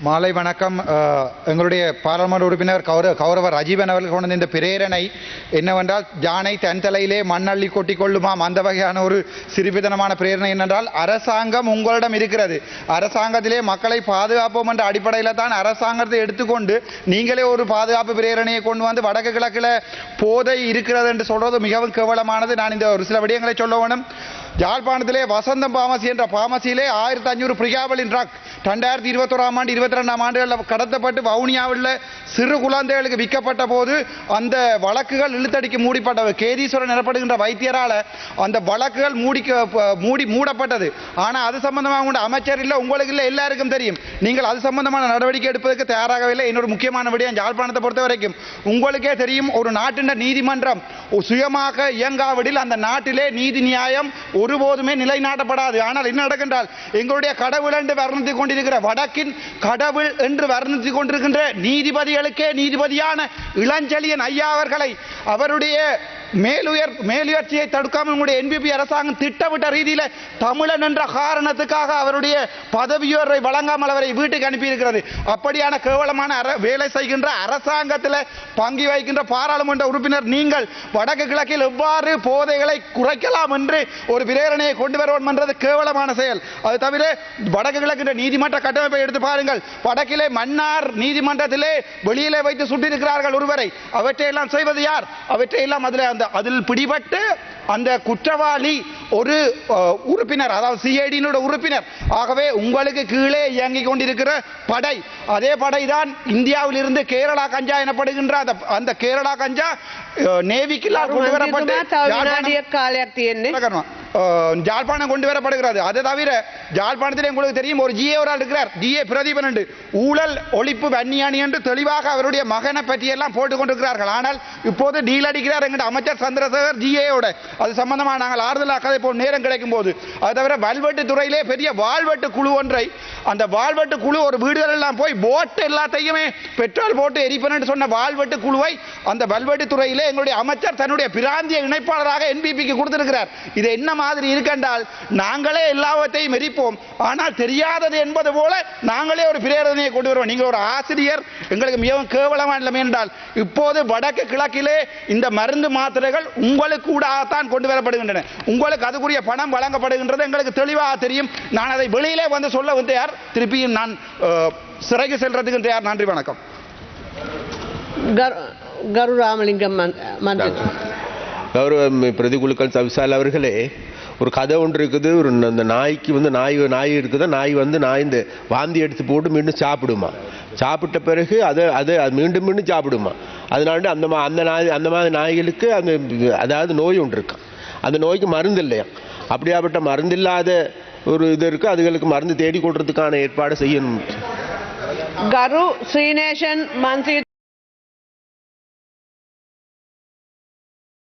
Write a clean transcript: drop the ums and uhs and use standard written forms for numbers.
மாலை வணக்கம். எங்களுடைய பாராளுமன்ற உறுப்பினர் கௌரவ ராஜீவன் அவர்கள் கொண்ட இந்த பிரேரணை என்னவென்றால், யானை தன் தலையிலே மண்ணள்ளி கொட்டி கொள்ளுமாம், அந்த வகையான ஒரு சிறுபிதனமான பிரேரணை. என்னென்றால், அரசாங்கம் உங்களிடம் இருக்கிறது, அரசாங்கத்திலே மக்களை பாதுகாப்போம் என்ற அடிப்படையில் தான் அரசாங்கத்தை எடுத்துக்கொண்டு நீங்களே ஒரு பாதுகாப்பு பிரேரணையை கொண்டு வந்து வடக்கு கிழக்கில் போதை இருக்கிறது என்று சொல்வது மிகவும் கேவலமானது. நான் இந்த ஒரு சில விடயங்களை சொல்ல வேணும். யாழ்ப்பாணத்திலே வசந்தம் பாமசி என்ற பாமசியிலே 1500 பிரிகாபலின் ட்ரக் 2021ஆம் ஆண்டு 22ஆம் ஆண்டுகளில் கடத்தப்பட்டு வவுனியாவில் சிறு குழந்தைகளுக்கு விற்கப்பட்ட போது அந்த வழக்குகள் இழுத்தடிக்கு மூடிப்பட்டது. கேதீஸ்வரன் எனப்படுகின்ற வைத்தியரால் அந்த வழக்குகள் மூடப்பட்டது. ஆனால் அது சம்பந்தமாக உள்ள அமைச்சர் இல்லை, உங்களுக்கு இல்லை, எல்லாருக்கும் தெரியும். நீங்கள் அது சம்பந்தமான நடவடிக்கை எடுப்பதற்கு தயாராகவே இல்லை. இன்னொரு முக்கியமான விடயம், யாழ்ப்பாணத்தை பொறுத்த வரைக்கும் உங்களுக்கே தெரியும், ஒரு நாட்டின் நீதிமன்றம் சுயமாக இயங்காவிடில் அந்த நாட்டிலே நீதி நியாயம் ஒருபோதுமே நிலைநாட்டப்படாது. ஆனால் என்ன நடக்கின்றால், எங்களுடைய கடவுள் என்று வர்ணித்துக் கொண்டிருக்கிற வடக்கின் கடவுள் என்று வர்ணித்துக் கொண்டிருக்கின்ற நீதிபதிகளுக்கே நீதிபதியான இளஞ்செழியன் ஐயா அவர்களை அவருடைய மேலுயர்ச்சியை தடுக்காமல் உங்களுடைய NPP அரசாங்கம் திட்டமிட்ட ரீதியில் தமிழன் என்ற காரணத்துக்காக அவருடைய பதவியோரை வழங்காமல் அவரை வீட்டுக்கு அனுப்பியிருக்கிறது. அப்படியான கேவலமான வேலை செய்கின்ற அரசாங்கத்தில் பங்கு வகிக்கின்ற பாராளுமன்ற உறுப்பினர் நீங்கள் வடக்கு கிழக்கில் எவ்வாறு போதைகளை குறைக்கலாம் என்று ஒரு பிரேரணையை கொண்டு வருவோம் என்றது கேவலமான செயல். அது தவிர வடக்கு கிழக்கின்ற நீதிமன்ற கட்டமைப்பை எடுத்து பாருங்கள். வடக்கிலே மன்னார் நீதிமன்றத்திலே வெளியிலே வைத்து சுட்டிருக்கிறார்கள் ஒருவரை. அவற்றையெல்லாம் செய்வது யார்? அவற்றையெல்லாம் அதில் பிடிபட்டு அந்த குற்றவாளி ஒரு உறுப்பினர், அதாவது CID உறுப்பினர். ஆகவே உங்களுக்கு கீழே இயங்கிக் கொண்டிருக்கிற படை, அதே படை தான் இந்தியாவில் இருந்து கேரளா கஞ்சா எனப்படுகின்ற அந்த கேரளா கஞ்சா நேவிக்குள்ளால் கொண்டு வரப்பட்டு ஜாழ்ப்பாணம் கொண்டு வரப்படுகிறது. அதை தவிர ஜாழ்ப்பாணத்திலே உங்களுக்கு தெரியும், ஒரு GA ஒரு ஆள் இருக்கிறார், DA பிரதீபன் என்று, ஊழல் ஒழிப்பு வன்னியானி என்று தெளிவாக அவருடைய மகனை பற்றியெல்லாம் போட்டுக் கொண்டிருக்கிறார்கள். ஆனால் இப்போது டீல் அடிக்கிறார் என்கிற அமைச்சர் சந்திரசேகர் GA-யோட. அது சம்பந்தமாக நாங்கள் ஆறுதலாக கதை போல் நேரம் கிடைக்கும் போது. அது தவிர வல்வெட்டு துறையிலே பெரிய வாழ்வெட்டு குழு ஒன்றை, அந்த வாழ்வெட்டு குழு ஒரு வீடுகள் எல்லாம் போய் போட்டு எல்லாத்தையுமே பெட்ரோல் போட்டு எரிப்பேன் என்று சொன்ன வாழ்வெட்டு குழுவை அந்த வல்வெட்டு துறையிலே எங்களுடைய அமைச்சர் தன்னுடைய பிராந்திய இணைப்பாளராக NPP-க்கு கொடுத்திருக்கிறார். இது என்ன மாதிரி இருக்கின்றால், நாங்களே எல்லாவற்றையும் எரிப்போம், ஆனால் தெரியாதது என்பது போல நாங்களே ஒரு பிரேரணையை கொண்டு வருவோம். நீங்கள் ஒரு ஆசிரியர், எங்களுக்கு மிகவும் கேவலமான நிலைமை என்றால், இப்போது வடக்கு கிழக்கிலே இந்த மருந்து மாத்திரைகள் உங்களுக்கு கூடத்தான் கொண்டு வரப்படுகின்றன. உங்களுக்கு அதுக்குரிய பணம் வழங்கப்படுகின்றது, எங்களுக்கு தெளிவாக தெரியும். நான் அதை வெளியிலே வந்து சொல்ல வந்து யார், திருப்பியும் நான் சிறைக்கு செல்றதுக்கு தயார். நன்றி, வணக்கம். கரு ராமலிங்கம் கௌரவ பிரதிகுழுக்கள் தவிசால் அவர்களே, ஒரு கதை ஒன்று இருக்குது. ஒரு அந்த நாய்க்கு வந்து நாய் இருக்குதா, நாய் வந்து இந்த வாந்தி எடுத்து போட்டு மீண்டும் சாப்பிடுமா, சாப்பிட்ட பிறகு அது மீண்டும் மீண்டும் சாப்பிடுமா. அதனால அந்த மாதிரி நாய்களுக்கு அதாவது நோய் ஒன்று இருக்கு, அந்த நோய்க்கு மருந்து இல்லையா. அப்படியாப்பட்ட மருந்து இல்லாத ஒரு இது இருக்கு, அதுகளுக்கு மருந்து தேடி கொடுறதுக்கான ஏற்பாடு செய்யணும். கரு ஸ்ரீநேசன் மந்திரி